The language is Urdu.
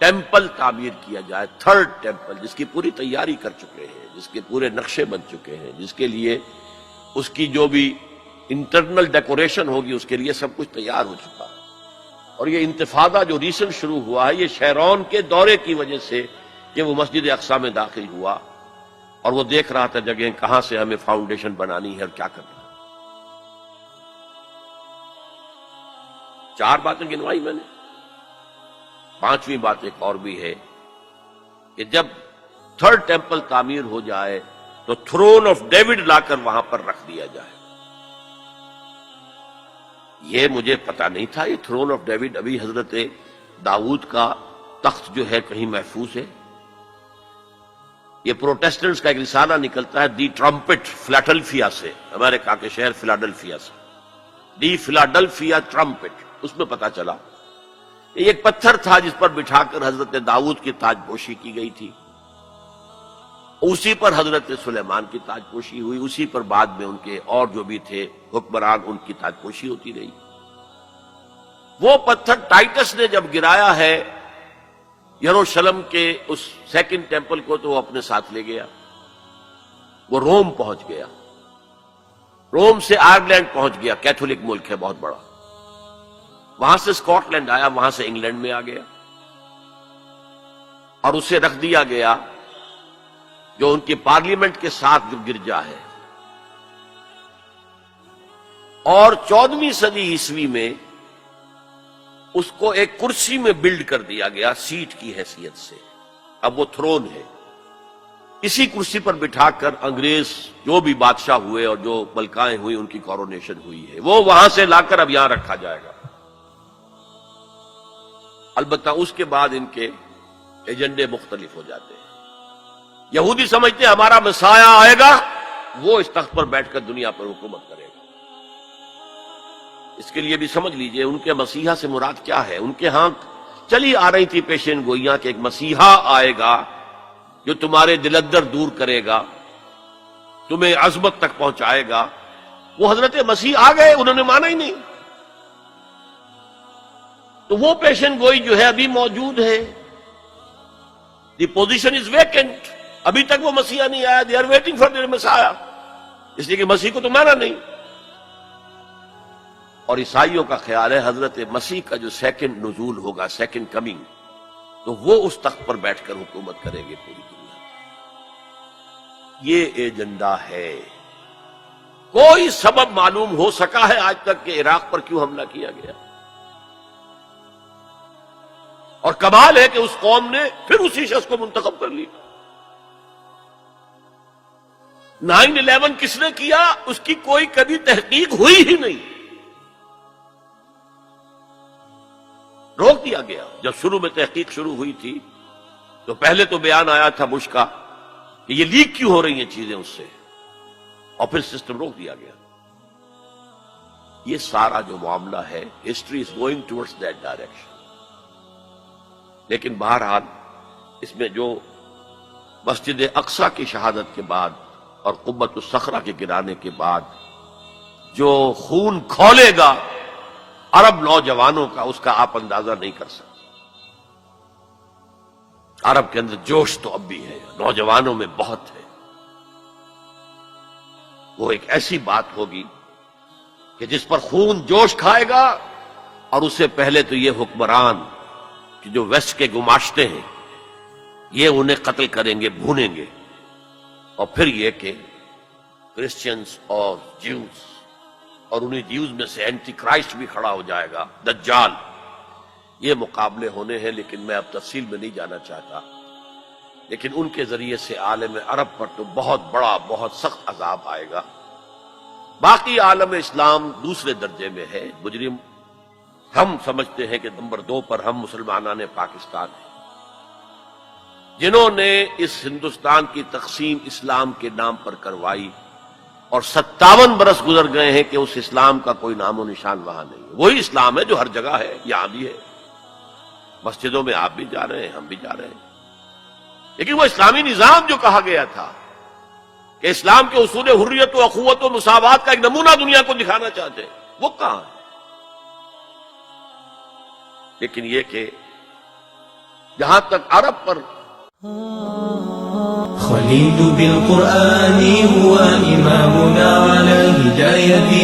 ٹیمپل تعمیر کیا جائے، تھرڈ ٹیمپل، جس کی پوری تیاری کر چکے ہیں، جس کے پورے نقشے بن چکے ہیں، جس کے لیے اس کی جو بھی انٹرنل ڈیکوریشن ہوگی اس کے لیے سب کچھ تیار ہو چکا ہے۔ اور یہ انتفاضہ جو ریسنٹ شروع ہوا ہے، یہ شیرون کے دورے کی وجہ سے کہ وہ مسجد اقصی میں داخل ہوا اور وہ دیکھ رہا تھا جگہ کہاں سے ہمیں فاؤنڈیشن بنانی ہے اور کیا کرنا ہے۔ 4 باتیں گنوائی میں نے، 5ویں بات ایک اور بھی ہے کہ جب تھرڈ ٹیمپل تعمیر ہو جائے تو تھرون آف ڈیوڈ لا کر وہاں پر رکھ دیا جائے۔ یہ مجھے پتا نہیں تھا، یہ تھرون آف ڈیوڈ ابھی حضرت داؤد کا تخت جو ہے کہیں محفوظ ہے۔ یہ پروٹیسٹنٹس کا ایک رسالہ نکلتا ہے دی ٹرمپٹ فلاڈلفیا سے، امریکہ کے شہر فلاڈلفیا سے، دی فلاڈلفیا ٹرمپٹ، اس میں پتا چلا یہ ایک پتھر تھا جس پر بٹھا کر حضرت داؤد کی تاج پوشی کی گئی تھی، اسی پر حضرت سلیمان کی تاج پوشی ہوئی، اسی پر بعد میں ان کے اور جو بھی تھے حکمران ان کی تاج پوشی ہوتی رہی۔ وہ پتھر ٹائٹس نے جب گرایا ہے یروشلم کے اس سیکنڈ ٹیمپل کو تو وہ اپنے ساتھ لے گیا، وہ روم پہنچ گیا، روم سے آئرلینڈ پہنچ گیا، کیتھولک ملک ہے بہت بڑا، وہاں سے اسکاٹ لینڈ آیا، وہاں سے انگلینڈ میں آ گیا اور اسے رکھ دیا گیا جو ان کی پارلیمنٹ کے ساتھ جو گرجا ہے۔ اور 14ویں صدی عیسوی میں اس کو ایک کرسی میں بلڈ کر دیا گیا سیٹ کی حیثیت سے، اب وہ تھرون ہے، اسی کرسی پر بٹھا کر انگریز جو بھی بادشاہ ہوئے اور جو ملکائیں ہوئی ان کی کورونیشن ہوئی ہے، وہ وہاں سے لا کر اب یہاں رکھا جائے گا۔ البتہ اس کے بعد ان کے ایجنڈے مختلف ہو جاتے ہیں۔ یہودی سمجھتے ہیں ہمارا مسیح آئے گا، وہ اس تخت پر بیٹھ کر دنیا پر حکومت کرے گا۔ اس کے لیے بھی سمجھ لیجئے ان کے مسیحا سے مراد کیا ہے۔ ان کے ہاں چلی آ رہی تھی پیشین گوئیاں کہ ایک مسیحا آئے گا جو تمہارے دلدر دور کرے گا، تمہیں عظمت تک پہنچائے گا۔ وہ حضرت مسیح آ گئے، انہوں نے مانا ہی نہیں، تو وہ پیشن گوئی جو ہے ابھی موجود ہے۔ دی پوزیشن از ویکنٹ، ابھی تک وہ مسیح نہیں آیا، they are waiting for their مسیح، اس لیے کہ مسیح کو تو مانا نہیں۔ اور عیسائیوں کا خیال ہے حضرت مسیح کا جو سیکنڈ نزول ہوگا، سیکنڈ کمنگ، تو وہ اس تخت پر بیٹھ کر حکومت کریں گے پوری دنیا میں۔ یہ ایجنڈا ہے۔ کوئی سبب معلوم ہو سکا ہے آج تک کہ عراق پر کیوں حملہ کیا گیا؟ اور کمال ہے کہ اس قوم نے پھر اسی شخص کو منتخب کر لی۔ 9/11 کس نے کیا اس کی کوئی کبھی تحقیق ہوئی ہی نہیں، روک دیا گیا۔ جب شروع میں تحقیق شروع ہوئی تھی تو پہلے تو بیان آیا تھا بش کا کہ یہ لیک کیوں ہو رہی ہیں چیزیں اس سے، اور پھر سسٹم روک دیا گیا۔ یہ سارا جو معاملہ ہے، history is going towards that direction. لیکن بہرحال اس میں جو مسجد اقصی کی شہادت کے بعد اور قبۃ الصخرہ کے گرانے کے بعد جو خون کھولے گا عرب نوجوانوں کا، اس کا آپ اندازہ نہیں کر سکتے۔ عرب کے اندر جوش تو اب بھی ہے، نوجوانوں میں بہت ہے۔ وہ ایک ایسی بات ہوگی کہ جس پر خون جوش کھائے گا، اور اس سے پہلے تو یہ حکمران کہ جو ویسٹ کے گماشتے ہیں یہ انہیں قتل کریں گے، بھونیں گے، اور پھر یہ کہ کرسچنز اور جیوز، اور انہیں جیوز میں سے اینٹی کرائسٹ بھی کھڑا ہو جائے گا، دجال۔ یہ مقابلے ہونے ہیں، لیکن میں اب تفصیل میں نہیں جانا چاہتا۔ لیکن ان کے ذریعے سے عالم عرب پر تو بہت بڑا، بہت سخت عذاب آئے گا۔ باقی عالم اسلام دوسرے درجے میں ہے، مجرم۔ ہم سمجھتے ہیں کہ نمبر 2 پر ہم مسلمانان پاکستان ہیں، جنہوں نے اس ہندوستان کی تقسیم اسلام کے نام پر کروائی، اور 57 برس گزر گئے ہیں کہ اس اسلام کا کوئی نام و نشان وہاں نہیں ہے۔ وہی اسلام ہے جو ہر جگہ ہے، یہاں بھی ہے، مسجدوں میں آپ بھی جا رہے ہیں، ہم بھی جا رہے ہیں۔ لیکن وہ اسلامی نظام جو کہا گیا تھا کہ اسلام کے اصول حریت و اخوت و مساوات کا ایک نمونہ دنیا کو دکھانا چاہتے ہیں، وہ کہاں ہے؟ لیکن یہ کہ جہاں تک عرب پر خليل بالقرآن هو إمامنا على هداية